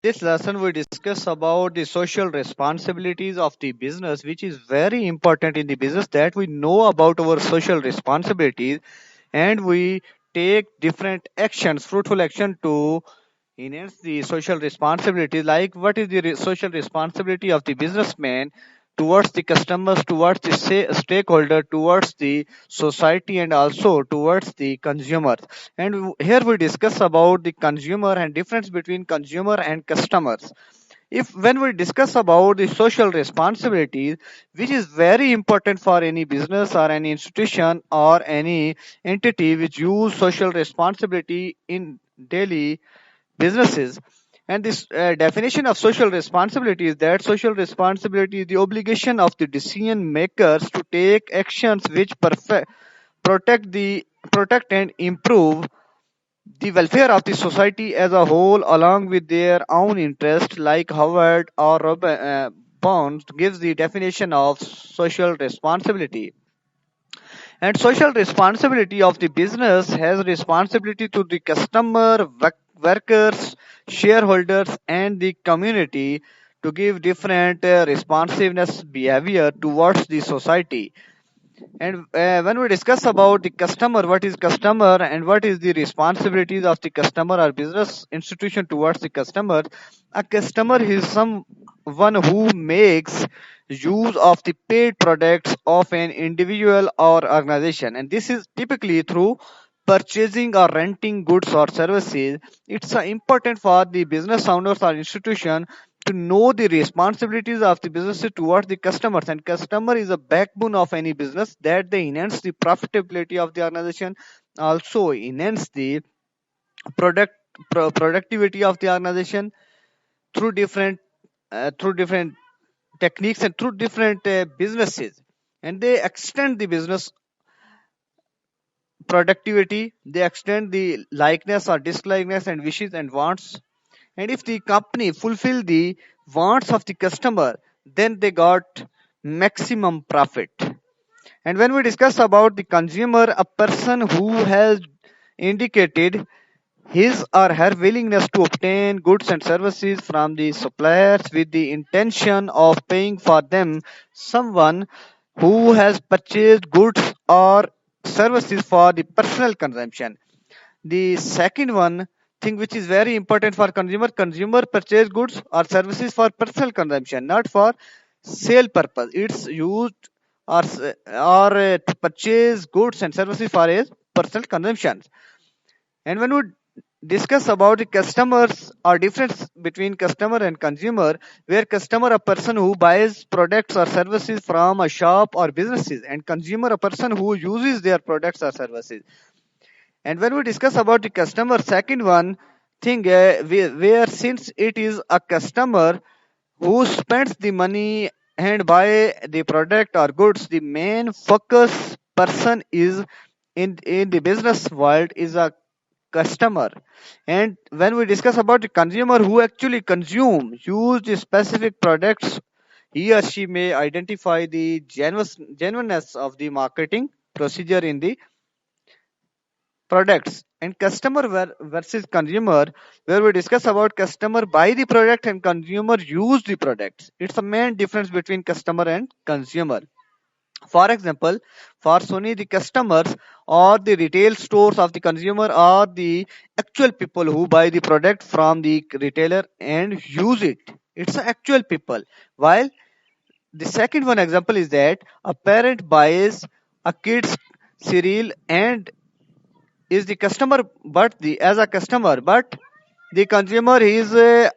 This lesson we discuss about the social responsibilities of the business, which is very important in the business that we know about our social responsibilities and we take different actions, fruitful action to enhance the social responsibility. Like what is the social responsibility of the businessman towards the customers, towards the stakeholder, towards the society, and also towards the consumers. And here we discuss about the consumer and difference between consumer and customers. If when we discuss about the social responsibilities, which is very important for any business or any institution or any entity which use social responsibility in daily businesses. And this definition of social responsibility is that social responsibility is the obligation of the decision makers to take actions which protect the protect and improve the welfare of the society as a whole along with their own interest. Like Howard or Bonds gives the definition of social responsibility. And social responsibility of the business has responsibility to the customer, workers, shareholders, and the community to give different responsiveness behavior towards the society. And when we discuss about the customer, what is customer and what is the responsibilities of the customer or business institution towards the customer, a customer is someone who makes use of the paid products of an individual or organization. And this is typically through purchasing or renting goods or services. It's important for the business owners or institution to know the responsibilities of the businesses towards the customers, and customer is a backbone of any business that they enhance the profitability of the organization, also enhance the product productivity of the organization through different techniques and through different businesses. And they extend the business productivity, they extend the likeness or dislikeness and wishes and wants. And if the company fulfill the wants of the customer, then they got maximum profit. And when we discuss about the consumer, a person who has indicated his or her willingness to obtain goods and services from the suppliers with the intention of paying for them, someone who has purchased goods or services for the personal consumption. The second one thing which is very important for consumer purchase goods or services for personal consumption, not for sale purpose. It's used to purchase goods and services for a personal consumption. And when we discuss about the customers or difference between customer and consumer, where customer a person who buys products or services from a shop or businesses, and consumer a person who uses their products or services. And when we discuss about the customer, second one thing, where since it is a customer who spends the money and buy the product or goods, the main focus person is in the business world is a customer. And when we discuss about the consumer who actually consume use the specific products, he or she may identify the genuineness of the marketing procedure in the products. And customer versus consumer, where we discuss about customer buy the product and consumer use the products. It's a main difference between customer and consumer. For example, for Sony, the customers or the retail stores of the consumer are the actual people who buy the product from the retailer and use it. It's actual people. While the second one example is that a parent buys a kid's cereal and is the customer, but the as a customer, but the consumer is a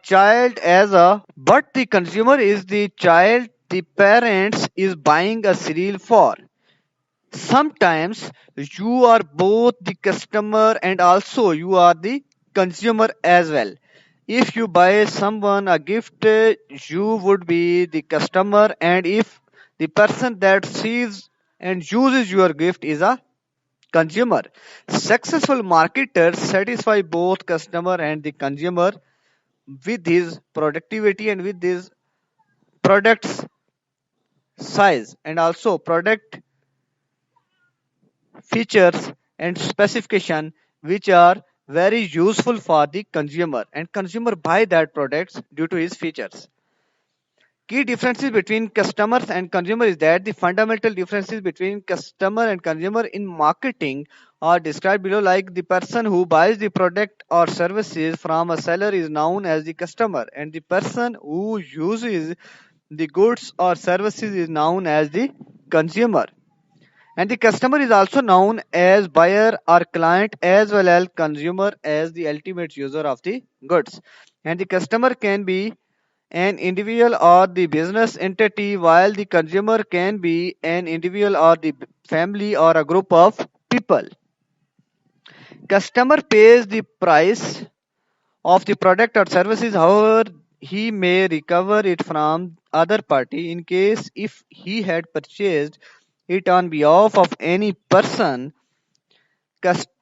child as a, but the consumer is the child the parents is buying a cereal for. Sometimes you are both the customer and also you are the consumer as well. If you buy someone a gift, you would be the customer, and if the person that sees and uses your gift is a consumer. Successful marketers satisfy both customer and the consumer with his productivity and with his products size and also product features and specification which are very useful for the consumer, and consumer buy that products due to his features. Key differences between customers and consumer is that the fundamental differences between customer and consumer in marketing are described below, like the person who buys the product or services from a seller is known as the customer, and the person who uses the goods or services is known as the consumer. And the customer is also known as buyer or client, as well as consumer as the ultimate user of the goods. And the customer can be an individual or the business entity, while the consumer can be an individual or the family or a group of people. Customer pays the price of the product or services, however he may recover it from other party in case if he had purchased it on behalf of any person.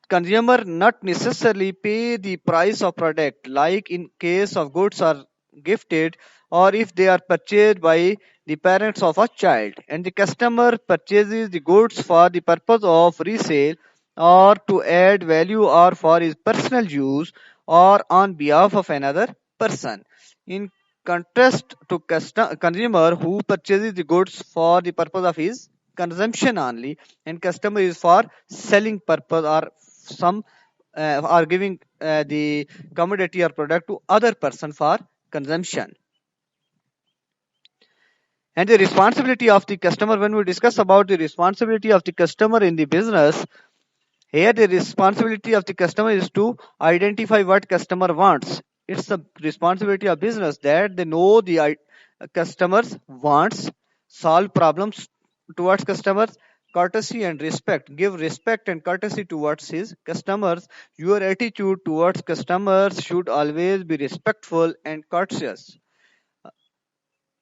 Consumer not necessarily pay the price of product, like in case of goods are gifted or if they are purchased by the parents of a child, and the customer purchases the goods for the purpose of resale or to add value or for his personal use or on behalf of another person. In contrast to consumer who purchases the goods for the purpose of his consumption only, and customer is for selling purpose or some are giving the commodity or product to other person for consumption. And the responsibility of the customer, when we discuss about the responsibility of the customer in the business, here the responsibility of the customer is to identify what customer wants. It's the responsibility of business that they know the customers wants, solve problems towards customers, courtesy and respect, give respect and courtesy towards his customers. Your attitude towards customers should always be respectful and courteous,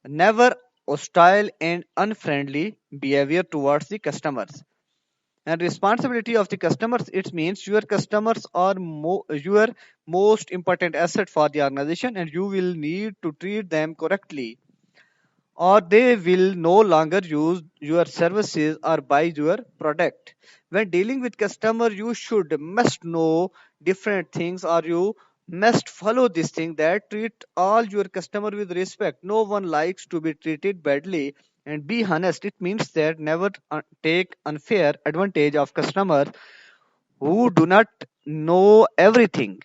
never hostile and unfriendly behavior towards the customers. And responsibility of the customers, it means your customers are your most important asset for the organization, and you will need to treat them correctly or they will no longer use your services or buy your product. When dealing with customer, you should must know different things, or you must follow this thing that treat all your customer with respect. No one likes to be treated badly. And be honest, it means that never take unfair advantage of customers who do not know everything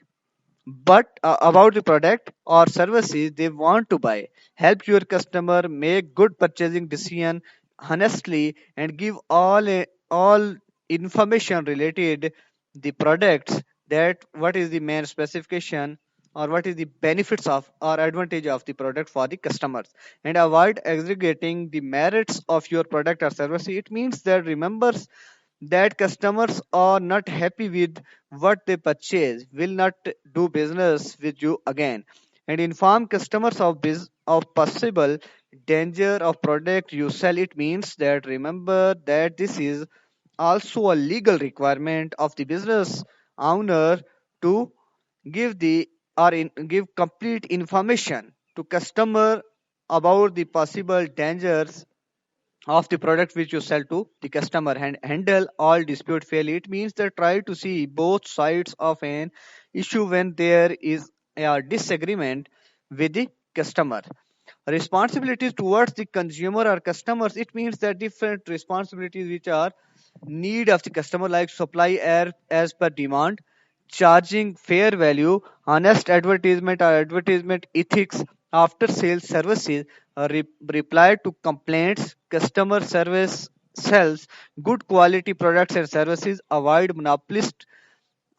but about the product or services they want to buy. Help your customer make good purchasing decision honestly, and give all information related the products, that what is the main specification or what is the benefits of or advantage of the product for the customers, and avoid aggregating the merits of your product or service. It means that remembers that customers are not happy with what they purchase will not do business with you again, and inform customers of of possible danger of product you sell. It means that remember that this is also a legal requirement of the business owner to give the give complete information to customer about the possible dangers of the product which you sell to the customer, and handle all dispute fairly. It means that try to see both sides of an issue when there is a disagreement with the customer. Responsibilities towards the consumer or customers, it means that different responsibilities which are need of the customer, like supply air as per demand, charging fair value, honest advertisement or advertisement ethics, after sales services, reply to complaints, customer service sells good quality products and services, avoid monopolist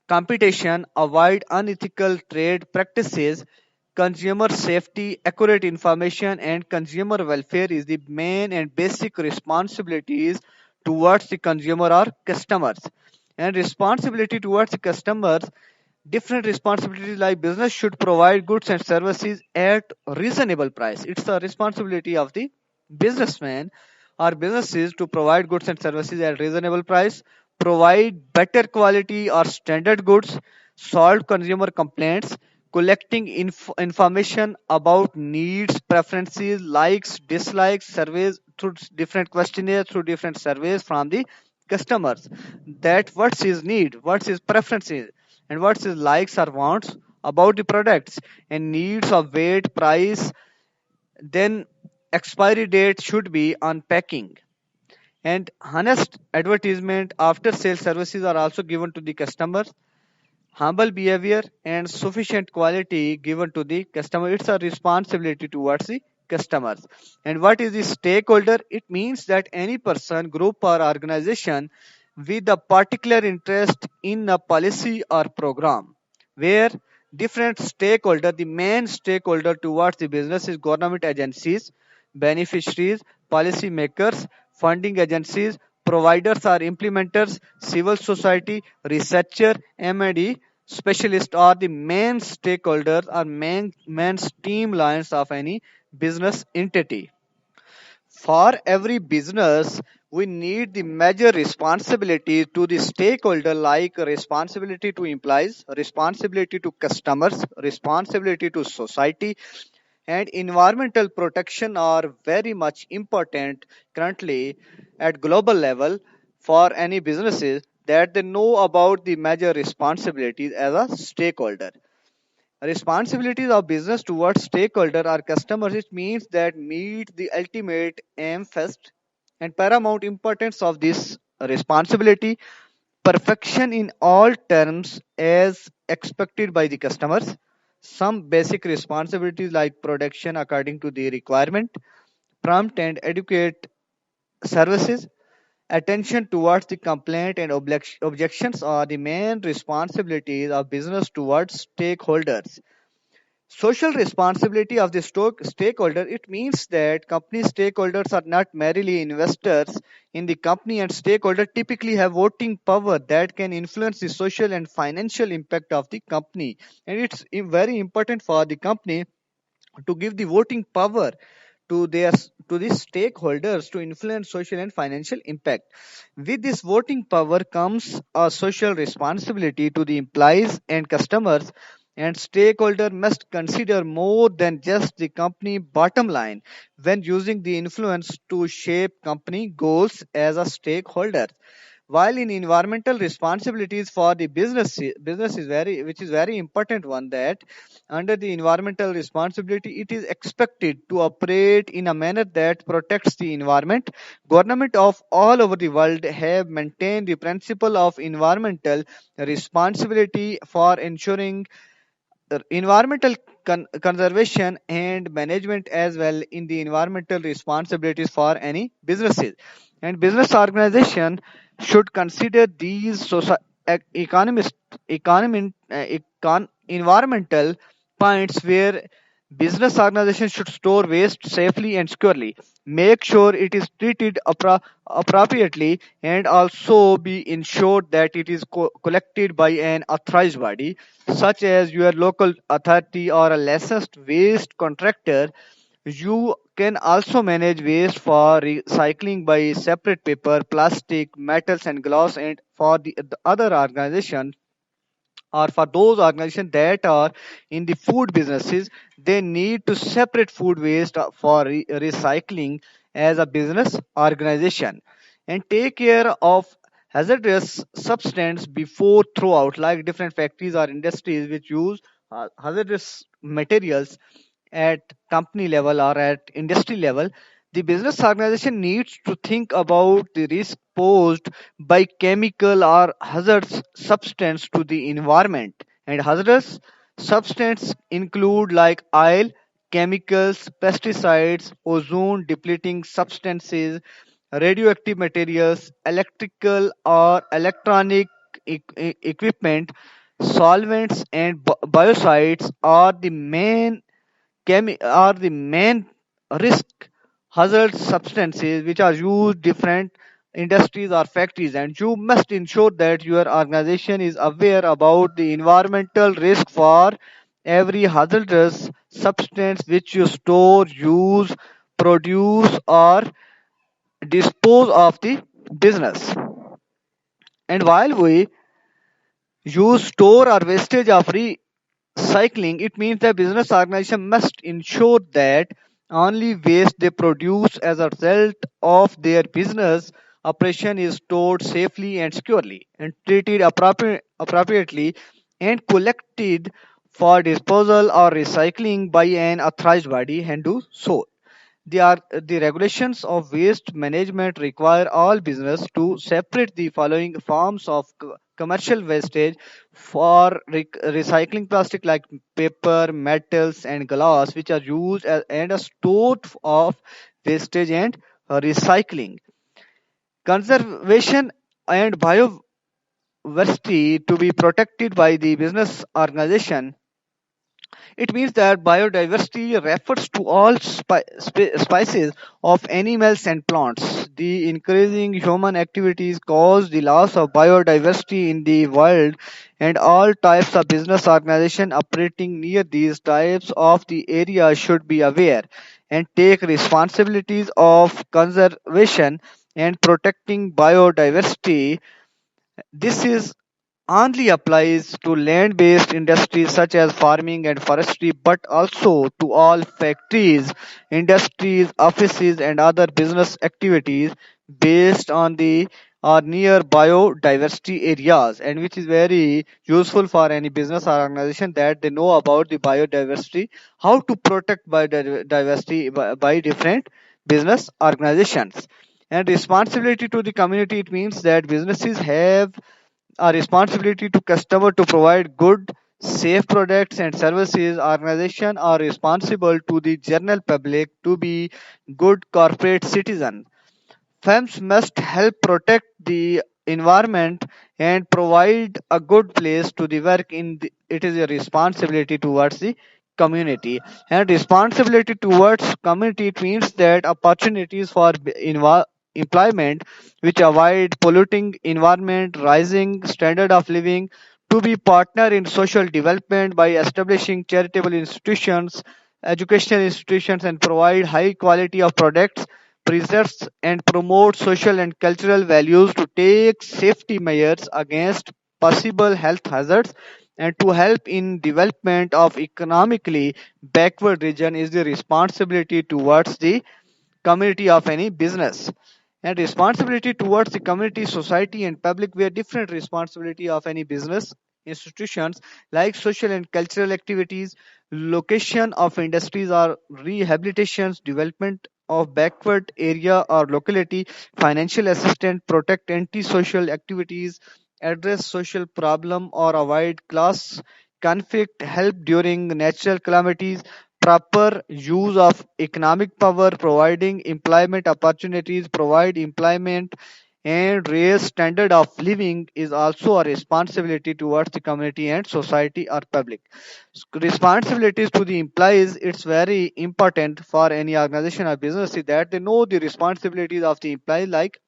competition, avoid unethical trade practices, consumer safety, accurate information, and consumer welfare is the main and basic responsibilities towards the consumer or customers. And responsibility towards the customers, different responsibilities, like business should provide goods and services at reasonable price. It's the responsibility of the businessman or businesses to provide goods and services at reasonable price, provide better quality or standard goods, solve consumer complaints, collecting information about needs, preferences, likes, dislikes, surveys through different questionnaires, through different surveys from the customers, that what's his need, what's his preferences, and what's his likes or wants about the products and needs of weight, price, then expiry date should be on packing. And honest advertisement after sales services are also given to the customers. Humble behavior and sufficient quality given to the customer. It's a responsibility towards the customers. And what is the stakeholder? It means that any person, group, or organization with a particular interest in a policy or program where different stakeholder, the main stakeholder towards the business is government agencies, beneficiaries, policy makers, funding agencies, providers or implementers, civil society, researcher, M&E specialist are the main stakeholders or main streamlines of any business entity. For every business, we need the major responsibility to the stakeholder, like responsibility to employees, responsibility to customers, responsibility to society, and environmental protection are very much important currently at global level for any businesses that they know about the major responsibilities as a stakeholder. Responsibilities of business towards stakeholder or customers, it means that meet the ultimate aim first and paramount importance of this responsibility, perfection in all terms as expected by the customers, some basic responsibilities like production according to the requirement, prompt and adequate services, attention towards the complaint and objections are the main responsibilities of business towards stakeholders. Social responsibility of the stakeholder, it means that company stakeholders are not merely investors in the company, and stakeholders typically have voting power that can influence the social and financial impact of the company. And it's very important for the company to give the voting power to their to the stakeholders to influence social and financial impact. With this voting power comes a social responsibility to the employees and customers, and stakeholder must consider more than just the company bottom line when using the influence to shape company goals as a stakeholder. While in environmental responsibilities for the business is very, which is very important one, that under the environmental responsibility it is expected to operate in a manner that protects the environment. Government of all over the world have maintained the principle of environmental responsibility for ensuring environmental conservation and management as well in the environmental responsibilities for any businesses. And business organization should consider these economist environmental points where business organization should store waste safely and securely, make sure it is treated appropriately, and also be ensured that it is collected by an authorized body such as your local authority or a licensed waste contractor. You can also manage waste for recycling by separate paper, plastic, metals, and glass. And for the other organizations, or for those organizations that are in the food businesses, they need to separate food waste for recycling as a business organization, and take care of hazardous substance before throughout, like different factories or industries which use hazardous materials at company level or at industry level. The business organization needs to think about the risk posed by chemical or hazardous substance to the environment. And hazardous substances include like oil, chemicals, pesticides, ozone depleting substances, radioactive materials, electrical or electronic equipment, solvents, and biocides are the main risk hazard substances which are used different industries or factories. And you must ensure that your organization is aware about the environmental risk for every hazardous substance which you store, use, produce, or dispose of the business. And while we use, store, or wastage of recycling, it means the business organization must ensure that only waste they produce as a result of their business operation is stored safely and securely and treated appropriately and collected for disposal or recycling by an authorized body and do so. The regulations of waste management require all business to separate the following forms of commercial wastage for recycling plastic like paper, metals, and glass, which are used as, and are stored of wastage and recycling. Conservation and biodiversity to be protected by the business organization. It means that biodiversity refers to all species of animals and plants. The increasing human activities cause the loss of biodiversity in the world, and all types of business organization operating near these types of the area should be aware and take responsibilities of conservation and protecting biodiversity. This is only applies to land based industries such as farming and forestry, but also to all factories, industries, offices, and other business activities based on the or near biodiversity areas, and which is very useful for any business or organization that they know about the biodiversity, how to protect biodiversity by different business organizations. And responsibility to the community, it means that businesses have a responsibility to customer to provide good safe products and services. Organization are responsible to the general public to be good corporate citizen. Firms must help protect the environment and provide a good place to the work in the, it is a responsibility towards the community. And responsibility towards community, it means that opportunities for employment which avoid polluting environment, rising standard of living, to be partner in social development by establishing charitable institutions, educational institutions, and provide high quality of products, preserves and promotes social and cultural values, to take safety measures against possible health hazards, and to help in development of economically backward region is the responsibility towards the community of any business. And responsibility towards the community, society, and public were different responsibility of any business institutions like social and cultural activities, location of industries or rehabilitations, development of backward area or locality, financial assistance, protect anti-social activities, address social problem or avoid class conflict, help during natural calamities, proper use of economic power, providing employment opportunities, provide employment, and raise standard of living is also a responsibility towards the community and society or public. Responsibilities to the employees, it's very important for any organization or business that they know the responsibilities of the employee, like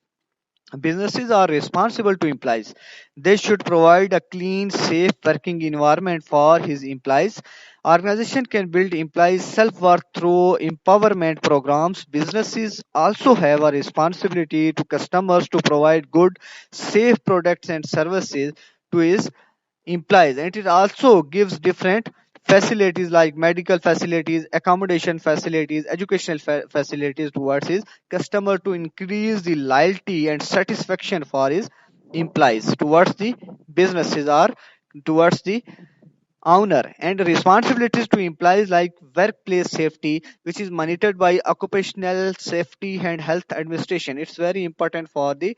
businesses are responsible to employees. They should provide a clean, safe working environment for his employees. Organization can build employees' self-worth through empowerment programs. Businesses also have a responsibility to customers to provide good, safe products and services to his implies, and it also gives different facilities like medical facilities, accommodation facilities, educational facilities towards his customer to increase the loyalty and satisfaction for his implies towards the businesses or towards the owner. And responsibilities to employees like workplace safety, which is monitored by occupational safety and health administration. It's very important for the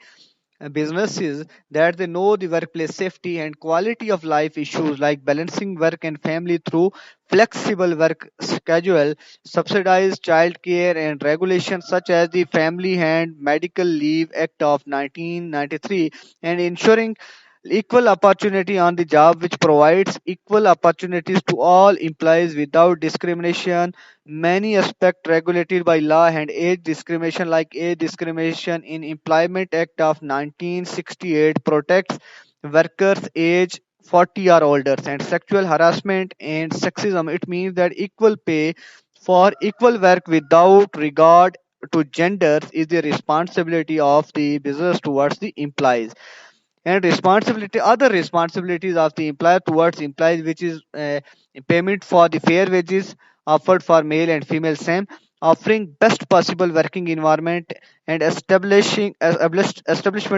businesses that they know the workplace safety and quality of life issues like balancing work and family through flexible work schedule, subsidized child care, and regulations such as the Family and Medical Leave Act of 1993, and ensuring equal opportunity on the job, which provides equal opportunities to all employees without discrimination. Many aspects regulated by law, and age discrimination like age discrimination in Employment Act of 1968 protects workers age 40 or older, and sexual harassment and sexism, it means that equal pay for equal work without regard to gender is the responsibility of the business towards the employees. And responsibility, other responsibilities of the employer towards employees, which is payment for the fair wages offered for male and female same, offering best possible working environment and establishment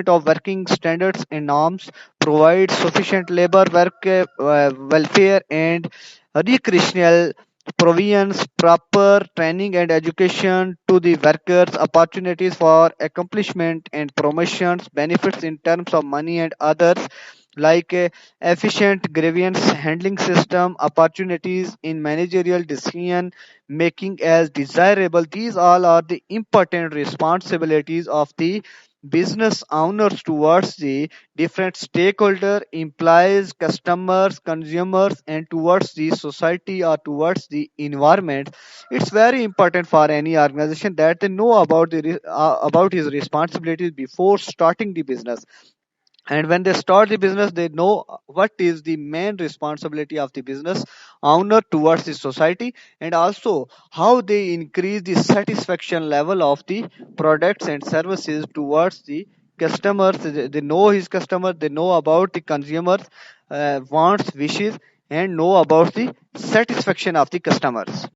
of working standards and norms, provide sufficient labor work welfare and recreational provisions, proper training and education to the workers, opportunities for accomplishment and promotions, benefits in terms of money and others, like efficient grievance handling system, opportunities in managerial decision making as desirable. These all are the important responsibilities of the business owners towards the different stakeholder, employees, customers, consumers, and towards the society or towards the environment. It's very important for any organization that they know about about his responsibilities before starting the business, and when they start the business they know what is the main responsibility of the business owner towards the society, and also how they increase the satisfaction level of the products and services towards the customers. They know his customer, they know about the consumers wants, wishes, and know about the satisfaction of the customers.